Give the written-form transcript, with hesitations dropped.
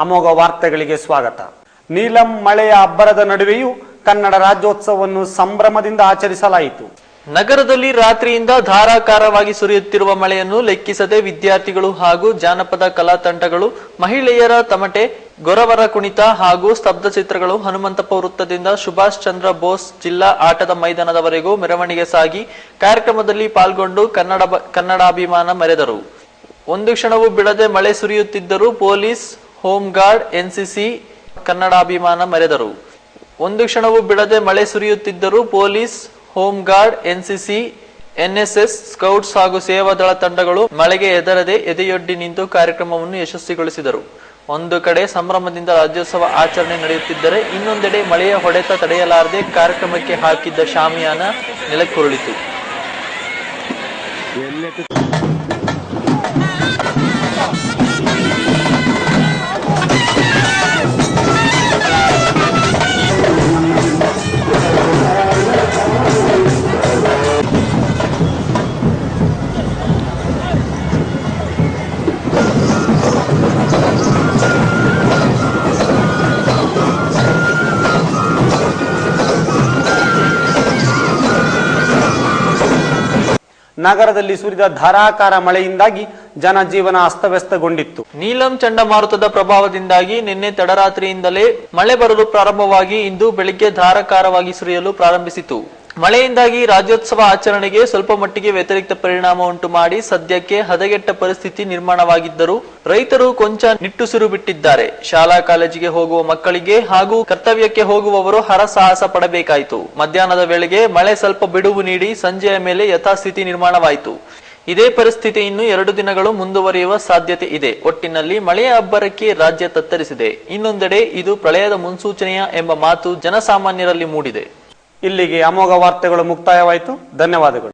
ಅಮೋಘ ವಾರ್ತೆಗಳಿಗೆ ಸ್ವಾಗತ. ನೀಲಂ ಮಳೆಯ ಅಬ್ಬರದ ನಡುವೆಯೂ ಕನ್ನಡ ರಾಜ್ಯೋತ್ಸವವನ್ನು ಸಂಭ್ರಮದಿಂದ ಆಚರಿಸಲಾಯಿತು. ನಗರದಲ್ಲಿ ರಾತ್ರಿಯಿಂದ ಧಾರಾಕಾರವಾಗಿ ಸುರಿಯುತ್ತಿರುವ ಮಳೆಯನ್ನು ಲೆಕ್ಕಿಸದೆ ವಿದ್ಯಾರ್ಥಿಗಳು ಹಾಗೂ ಜಾನಪದ ಕಲಾ ತಂಡಗಳು, ಮಹಿಳೆಯರ ತಮಟೆ, ಗೊರವರ ಕುಣಿತ ಹಾಗೂ ಸ್ತಬ್ಧ ಚಿತ್ರಗಳು ಹನುಮಂತಪ್ಪ ವೃತ್ತದಿಂದ ಸುಭಾಷ್ ಚಂದ್ರ ಬೋಸ್ ಜಿಲ್ಲಾ ಆಟದ ಮೈದಾನದವರೆಗೂ ಮೆರವಣಿಗೆ ಸಾಗಿ ಕಾರ್ಯಕ್ರಮದಲ್ಲಿ ಪಾಲ್ಗೊಂಡು ಕನ್ನಡಾಭಿಮಾನ ಮೆರೆದರು. ಒಂದು ಕ್ಷಣವೂ ಬಿಡದೆ ಮಳೆ ಸುರಿಯುತ್ತಿದ್ದರೂ ಪೊಲೀಸ್, ಹೋಮ್ ಗಾರ್ಡ್, ಎನ್ಸಿಸಿ ಕನ್ನಡಾಭಿಮಾನ ಮೆರೆದರು. ಒಂದು ಕ್ಷಣವೂ ಬಿಡದೆ ಮಳೆ ಸುರಿಯುತ್ತಿದ್ದರೂ police, home guard, NCC, NSS, scouts ಹಾಗೂ ಸೇವಾದಳ ತಂಡಗಳು ಮಳೆಗೆ ಹೆದರದೆ ಎದೆಯೊಡ್ಡಿ ನಿಂತು ಕಾರ್ಯಕ್ರಮವನ್ನು ಯಶಸ್ವಿಗೊಳಿಸಿದರು. ಒಂದು ಕಡೆ ಸಂಭ್ರಮದಿಂದ ರಾಜ್ಯೋತ್ಸವ ಆಚರಣೆ ನಡೆಯುತ್ತಿದ್ದರೆ, ಇನ್ನೊಂದೆಡೆ ಮಳೆಯ ಹೊಡೆತ ತಡೆಯಲಾರದೆ ಕಾರ್ಯಕ್ರಮಕ್ಕೆ ಹಾಕಿದ್ದ ಶಾಮಿಯಾನ ನೆಲಕ್ಕುರುಳಿತು. ನಗರದಲ್ಲಿ ಸುರಿದ ಧಾರಾಕಾರ ಮಳೆಯಿಂದಾಗಿ ಜನಜೀವನ ಅಸ್ತವ್ಯಸ್ತಗೊಂಡಿತ್ತು. ನೀಲಂ ಚಂಡಮಾರುತದ ಪ್ರಭಾವದಿಂದಾಗಿ ನಿನ್ನೆ ತಡರಾತ್ರಿಯಿಂದಲೇ ಮಳೆ ಬರಲು ಪ್ರಾರಂಭವಾಗಿ ಇಂದು ಬೆಳಿಗ್ಗೆ ಧಾರಾಕಾರವಾಗಿ ಸುರಿಯಲು ಪ್ರಾರಂಭಿಸಿತು. ಮಳೆಯಿಂದಾಗಿ ರಾಜ್ಯೋತ್ಸವ ಆಚರಣೆಗೆ ಸ್ವಲ್ಪ ಮಟ್ಟಿಗೆ ವ್ಯತಿರಿಕ್ತ ಪರಿಣಾಮ ಉಂಟು ಮಾಡಿ ಸದ್ಯಕ್ಕೆ ಹದಗೆಟ್ಟ ಪರಿಸ್ಥಿತಿ ನಿರ್ಮಾಣವಾಗಿದ್ದರೂ ರೈತರು ಕೊಂಚ ನಿಟ್ಟುಸಿರು ಬಿಟ್ಟಿದ್ದಾರೆ. ಶಾಲಾ ಕಾಲೇಜಿಗೆ ಹೋಗುವ ಮಕ್ಕಳಿಗೆ ಹಾಗೂ ಕರ್ತವ್ಯಕ್ಕೆ ಹೋಗುವವರು ಹರಸಾಹಸ ಪಡಬೇಕಾಯಿತು. ಮಧ್ಯಾಹ್ನದ ವೇಳೆಗೆ ಮಳೆ ಸ್ವಲ್ಪ ಬಿಡುವು ನೀಡಿ ಸಂಜೆಯ ಮೇಲೆ ಯಥಾಸ್ಥಿತಿ ನಿರ್ಮಾಣವಾಯಿತು. ಇದೇ ಪರಿಸ್ಥಿತಿ ಇನ್ನು 2 ದಿನಗಳು ಮುಂದುವರಿಯುವ ಸಾಧ್ಯತೆ ಇದೆ. ಒಟ್ಟಿನಲ್ಲಿ ಮಳೆಯ ಅಬ್ಬರಕ್ಕೆ ರಾಜ್ಯ ತತ್ತರಿಸಿದೆ. ಇನ್ನೊಂದೆಡೆ ಇದು ಪ್ರಳಯದ ಮುನ್ಸೂಚನೆಯ ಎಂಬ ಮಾತು ಜನಸಾಮಾನ್ಯರಲ್ಲಿ ಮೂಡಿದೆ. ಇಲ್ಲಿಗೆ ಅಮೋಘ ವಾರ್ತೆಗಳು ಮುಕ್ತಾಯವಾಯಿತು. ಧನ್ಯವಾದಗಳು.